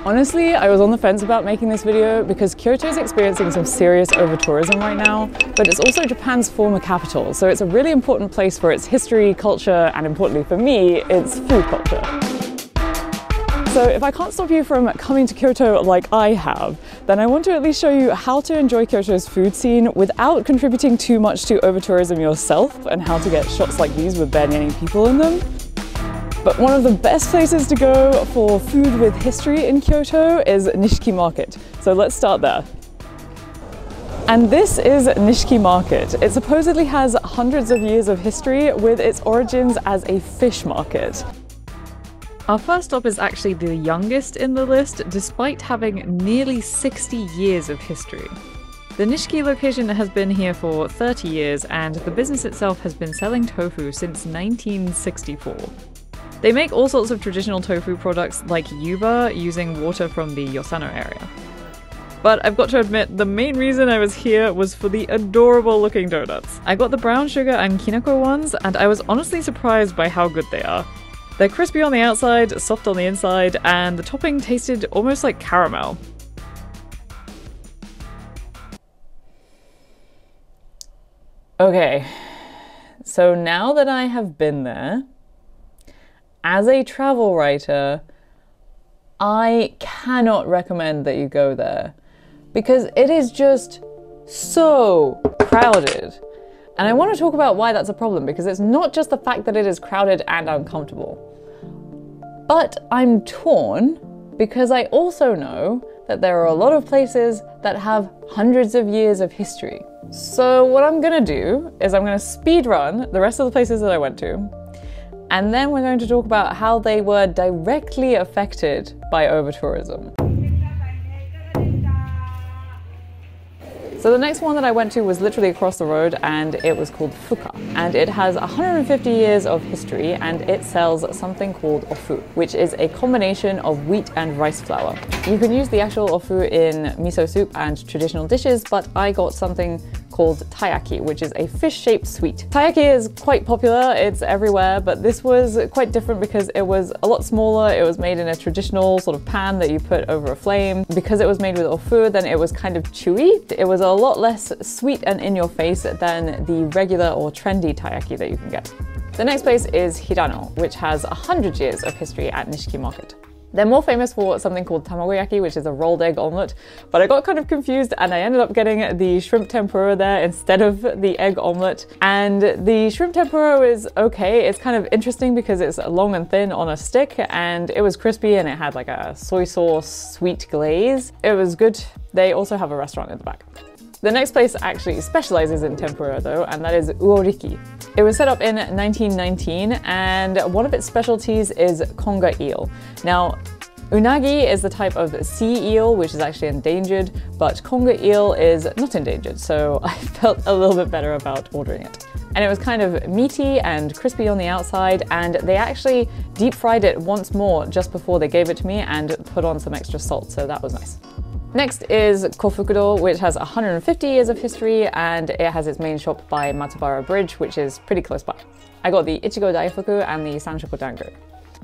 Honestly, I was on the fence about making this video because Kyoto is experiencing some serious over-tourism right now, but it's also Japan's former capital, so it's a really important place for its history, culture, and importantly for me, its food culture. So if I can't stop you from coming to Kyoto like I have, then I want to at least show you how to enjoy Kyoto's food scene without contributing too much to over-tourism yourself, and how to get shots like these with barely any people in them. But one of the best places to go for food with history in Kyoto is Nishiki Market. So let's start there. And this is Nishiki Market. It supposedly has hundreds of years of history with its origins as a fish market. Our first stop is actually the youngest in the list, despite having nearly 60 years of history. The Nishiki location has been here for 30 years, and the business itself has been selling tofu since 1964. They make all sorts of traditional tofu products like yuba using water from the Yosano area. But I've got to admit, the main reason I was here was for the adorable looking donuts. I got the brown sugar and kinako ones, and I was honestly surprised by how good they are. They're crispy on the outside, soft on the inside, and the topping tasted almost like caramel. Okay, so now that I have been there, as a travel writer, I cannot recommend that you go there because it is just so crowded. And I want to talk about why that's a problem, because it's not just the fact that it is crowded and uncomfortable. But I'm torn because I also know that there are a lot of places that have hundreds of years of history. So what I'm gonna do is I'm gonna speed run the rest of the places that I went to, and then we're going to talk about how they were directly affected by over-tourism. So the next one that I went to was literally across the road, and it was called Fuka. And it has 150 years of history, and it sells something called ofu, which is a combination of wheat and rice flour. You can use the actual ofu in miso soup and traditional dishes, but I got something called taiyaki, which is a fish-shaped sweet. Taiyaki is quite popular, it's everywhere, but this was quite different because it was a lot smaller. It was made in a traditional sort of pan that you put over a flame. Because it was made with ofu, then it was kind of chewy. It was a lot less sweet and in your face than the regular or trendy taiyaki that you can get. The next place is Hirano, which has 100 years of history at Nishiki Market. They're more famous for something called tamagoyaki, which is a rolled egg omelette, but I got kind of confused and I ended up getting the shrimp tempura there instead of the egg omelette. And the shrimp tempura is okay. It's kind of interesting because it's long and thin on a stick, and it was crispy and it had like a soy sauce sweet glaze. It was good. They also have a restaurant in the back. The next place actually specializes in tempura though, and that is Uoriki. It was set up in 1919, and one of its specialties is konga eel. Now, unagi is the type of sea eel which is actually endangered, but konga eel is not endangered, so I felt a little bit better about ordering it. And it was kind of meaty and crispy on the outside, and they actually deep fried it once more just before they gave it to me and put on some extra salt, so that was nice. Next is Kofukudo, which has 150 years of history, and it has its main shop by Matsubara Bridge, which is pretty close by. I got the Ichigo Daifuku and the Sanshoku Dango.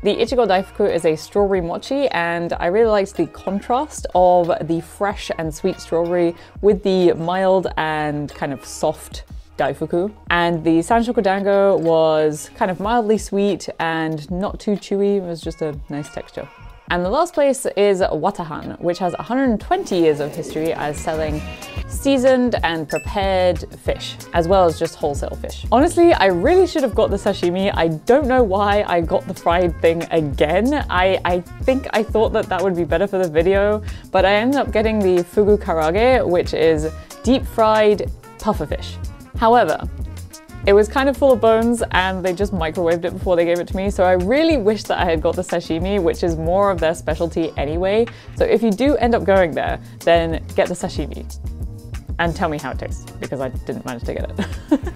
The Ichigo Daifuku is a strawberry mochi, and I really liked the contrast of the fresh and sweet strawberry with the mild and kind of soft Daifuku. And the Sanshoku Dango was kind of mildly sweet and not too chewy. It was just a nice texture. And the last place is Watahan, which has 120 years of history as selling seasoned and prepared fish, as well as just wholesale fish. Honestly, I really should have got the sashimi. I don't know why I got the fried thing again. I think I thought that that would be better for the video, but I ended up getting the fugu karage, which is deep fried puffer fish. However, it was kind of full of bones and they just microwaved it before they gave it to me, so I really wish that I had got the sashimi, which is more of their specialty anyway. So if you do end up going there, then get the sashimi and tell me how it tastes, because I didn't manage to get it.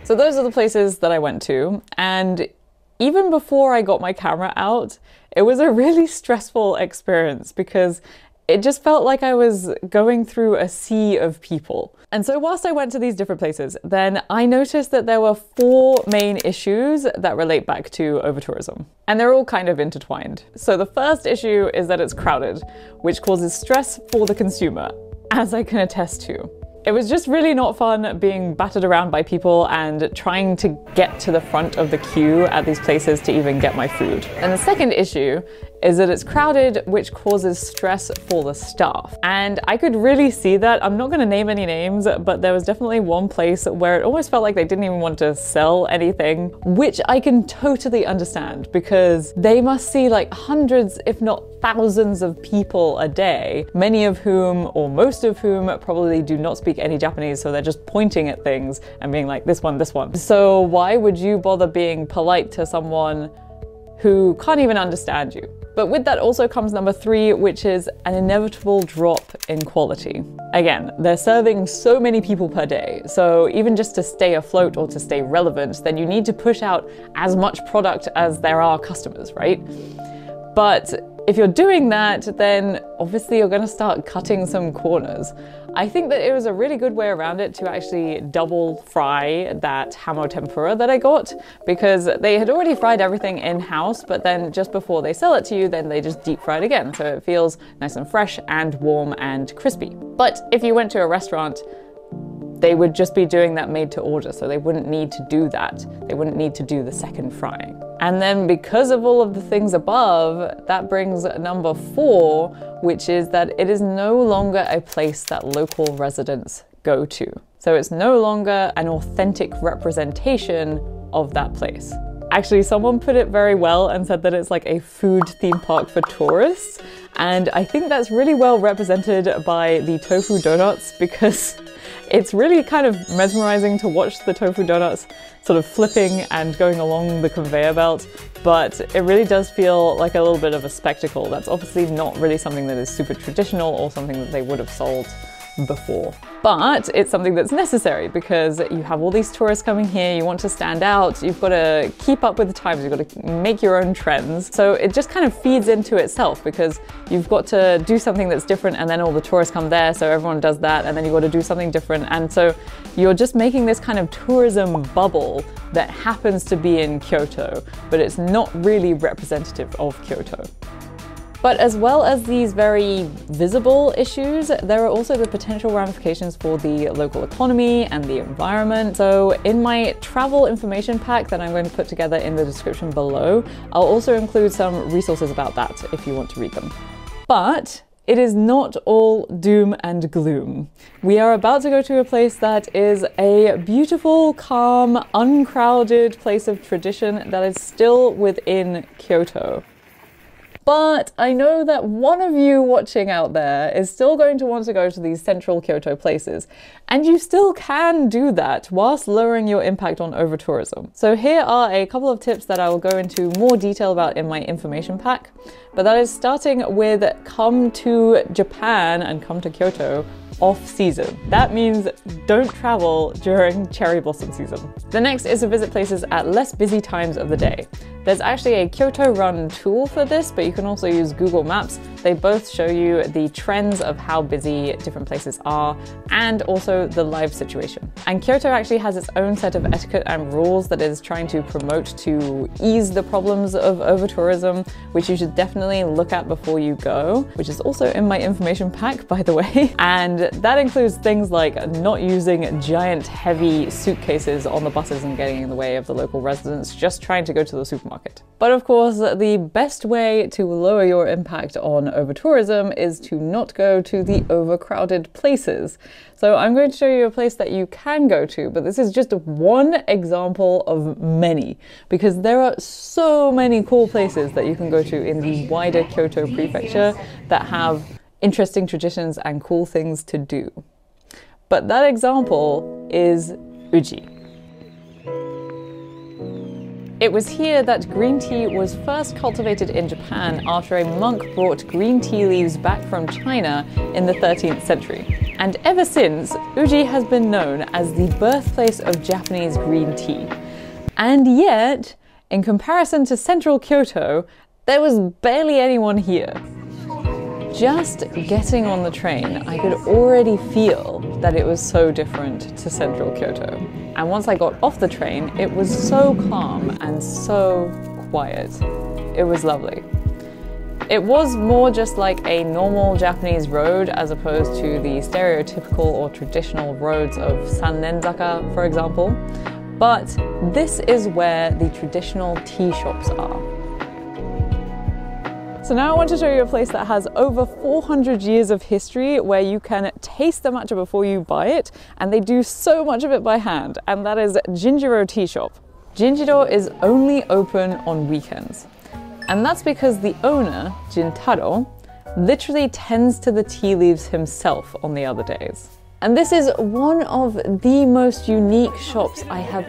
So those are the places that I went to, and even before I got my camera out, it was a really stressful experience because it just felt like I was going through a sea of people. And so whilst I went to these different places, then I noticed that there were 4 main issues that relate back to overtourism. And they're all kind of intertwined. So the first issue is that it's crowded, which causes stress for the consumer, as I can attest to. It was just really not fun being battered around by people and trying to get to the front of the queue at these places to even get my food. And the second issue is that it's crowded, which causes stress for the staff. And I could really see that. I'm not going to name any names, but there was definitely one place where it almost felt like they didn't even want to sell anything, which I can totally understand because they must see like hundreds, if not thousands of people a day, many of whom, or most of whom, probably do not speak any Japanese, so they're just pointing at things and being like, this one, this one. So why would you bother being polite to someone who can't even understand you? But with that also comes number 3, which is an inevitable drop in quality. Again, they're serving so many people per day, so even just to stay afloat or to stay relevant, then you need to push out as much product as there are customers, right? But if you're doing that, then obviously you're going to start cutting some corners. I think that it was a really good way around it to actually double fry that hamo tempura that I got, because they had already fried everything in-house, but then just before they sell it to you, then they just deep fry it again. So it feels nice and fresh and warm and crispy. But if you went to a restaurant, they would just be doing that made to order, so they wouldn't need to do that. They wouldn't need to do the second frying. And then because of all of the things above, that brings number 4, which is that it is no longer a place that local residents go to. So it's no longer an authentic representation of that place. Actually, someone put it very well and said that it's like a food theme park for tourists. And I think that's really well represented by the tofu donuts, because it's really kind of mesmerizing to watch the tofu donuts sort of flipping and going along the conveyor belt, but it really does feel like a little bit of a spectacle. That's obviously not really something that is super traditional or something that they would have sold before. But it's something that's necessary because you have all these tourists coming here, you want to stand out, you've got to keep up with the times, you've got to make your own trends. So it just kind of feeds into itself because you've got to do something that's different and then all the tourists come there, so everyone does that, and then you've got to do something different. And so you're just making this kind of tourism bubble that happens to be in Kyoto, but it's not really representative of Kyoto. But as well as these very visible issues, there are also the potential ramifications for the local economy and the environment. So in my travel information pack that I'm going to put together in the description below, I'll also include some resources about that if you want to read them. But it is not all doom and gloom. We are about to go to a place that is a beautiful, calm, uncrowded place of tradition that is still within Kyoto. But I know that one of you watching out there is still going to want to go to these central Kyoto places, and you still can do that whilst lowering your impact on overtourism. So here are a couple of tips that I will go into more detail about in my information pack, but that is starting with come to Japan and come to Kyoto off-season. That means don't travel during cherry blossom season. The next is to visit places at less busy times of the day. There's actually a Kyoto Run tool for this, but you can also use Google Maps. They both show you the trends of how busy different places are and also the live situation. And Kyoto actually has its own set of etiquette and rules that is trying to promote to ease the problems of overtourism, which you should definitely look at before you go, which is also in my information pack, by the way. And that includes things like not using giant heavy suitcases on the buses and getting in the way of the local residents just trying to go to the supermarket. But of course, the best way to lower your impact on overtourism is to not go to the overcrowded places. So I'm going to show you a place that you can go to, but this is just one example of many, because there are so many cool places that you can go to in the wider Kyoto prefecture that have interesting traditions and cool things to do. But that example is Uji. It was here that green tea was first cultivated in Japan after a monk brought green tea leaves back from China in the 13th century. And ever since, Uji has been known as the birthplace of Japanese green tea. And yet, in comparison to central Kyoto, there was barely anyone here. just getting on the train, I could already feel that it was so different to central Kyoto. And once I got off the train, it was so calm and so quiet. It was lovely. It was more just like a normal Japanese road as opposed to the stereotypical or traditional roads of Sannenzaka, for example. But this is where the traditional tea shops are. So now I want to show you a place that has over 400 years of history where you can taste the matcha before you buy it, and they do so much of it by hand, and that is Jinjiro Tea Shop. Jinjiro is only open on weekends. And that's because the owner, Jintaro, literally tends to the tea leaves himself on the other days. And this is one of the most unique shops I have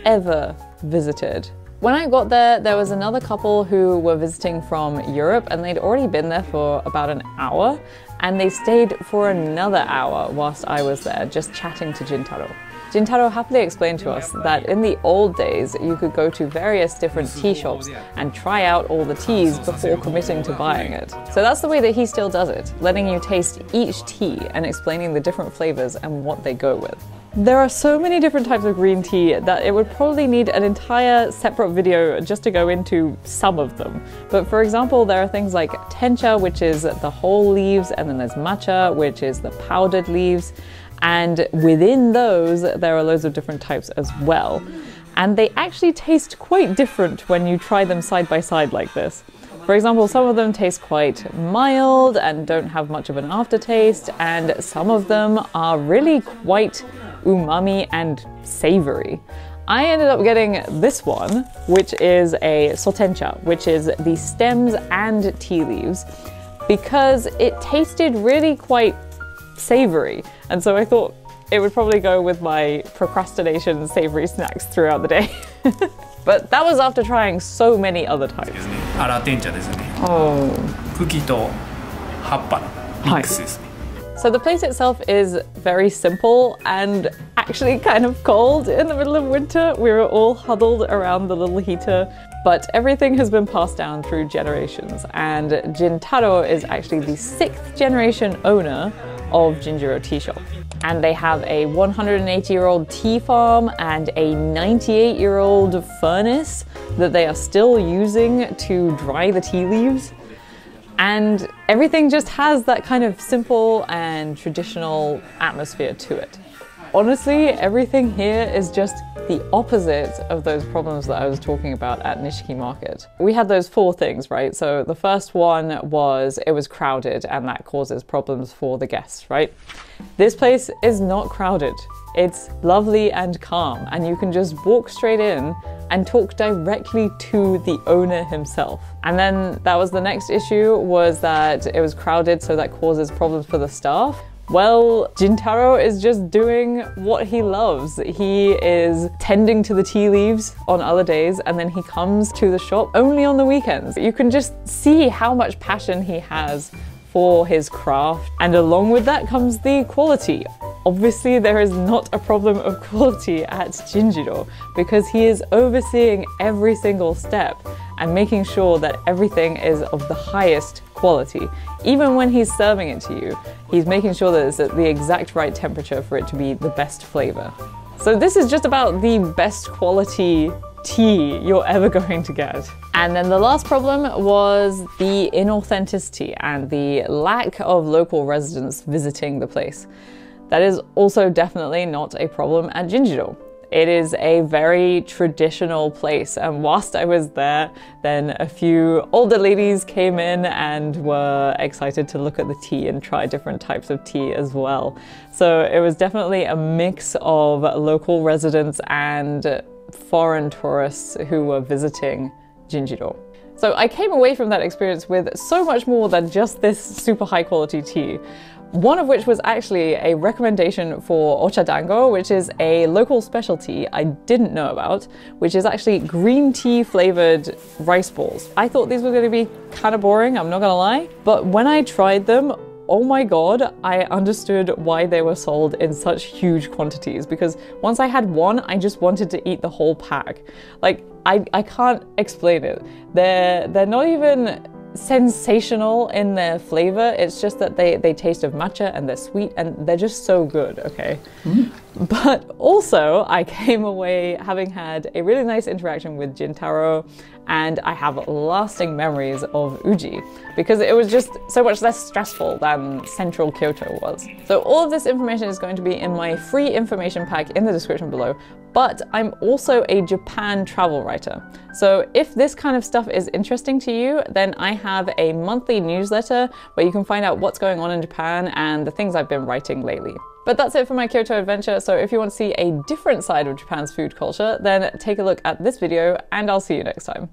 ever visited. When I got there, there was another couple who were visiting from Europe, and they'd already been there for about an hour, and they stayed for another hour whilst I was there, just chatting to Jintaro. Jintaro happily explained to us that in the old days, you could go to various different tea shops and try out all the teas before committing to buying it. So that's the way that he still does it, letting you taste each tea and explaining the different flavors and what they go with. There are so many different types of green tea that it would probably need an entire separate video just to go into some of them. But for example, there are things like tencha, which is the whole leaves, and then there's matcha, which is the powdered leaves. And within those, there are loads of different types as well. And they actually taste quite different when you try them side by side like this. For example, some of them taste quite mild and don't have much of an aftertaste, and some of them are really quite umami and savory. I ended up getting this one, which is a sotencha, which is the stems and tea leaves, because it tasted really quite savory. And so I thought it would probably go with my procrastination savory snacks throughout the day. But that was after trying so many other types. So the place itself is very simple and actually kind of cold in the middle of winter. We were all huddled around the little heater, but everything has been passed down through generations. And Jintaro is actually the 6th generation owner of Jinjiro Tea Shop. And they have a 180-year-old tea farm and a 98-year-old furnace that they are still using to dry the tea leaves. And everything just has that kind of simple and traditional atmosphere to it. Honestly, everything here is just the opposite of those problems that I was talking about at Nishiki Market. We had those 4 things, right? So the first one was it was crowded, and that causes problems for the guests, right? This place is not crowded. It's lovely and calm, and you can just walk straight in and talk directly to the owner himself. And then that was the next issue, was that it was crowded, so that causes problems for the staff. Well, Jintaro is just doing what he loves. He is tending to the tea leaves on other days, and then he comes to the shop only on the weekends. You can just see how much passion he has for his craft, and along with that comes the quality. Obviously, there is not a problem of quality at Jinjiro because he is overseeing every single step and making sure that everything is of the highest quality. Even when he's serving it to you, he's making sure that it's at the exact right temperature for it to be the best flavor. So this is just about the best quality tea you're ever going to get. And then the last problem was the inauthenticity and the lack of local residents visiting the place. That is also definitely not a problem at Jinjiro. It is a very traditional place, and whilst I was there, then a few older ladies came in and were excited to look at the tea and try different types of tea as well. So it was definitely a mix of local residents and foreign tourists who were visiting Jinjiro. So I came away from that experience with so much more than just this super high quality tea. One of which was actually a recommendation for ocha dango, which is a local specialty I didn't know about, which is actually green tea flavored rice balls. I thought these were going to be kind of boring, I'm not gonna lie, but when I tried them, oh my god, I understood why they were sold in such huge quantities, because once I had one, I just wanted to eat the whole pack. Like, I can't explain it. They're not even sensational in their flavor. It's just that they taste of matcha and they're sweet and they're just so good, okay? But also, I came away having had a really nice interaction with Jintaro, and I have lasting memories of Uji because it was just so much less stressful than central Kyoto was. So all of this information is going to be in my free information pack in the description below, but I'm also a Japan travel writer. So if this kind of stuff is interesting to you, then I have a monthly newsletter where you can find out what's going on in Japan and the things I've been writing lately. But that's it for my Kyoto adventure, so if you want to see a different side of Japan's food culture, then take a look at this video and I'll see you next time.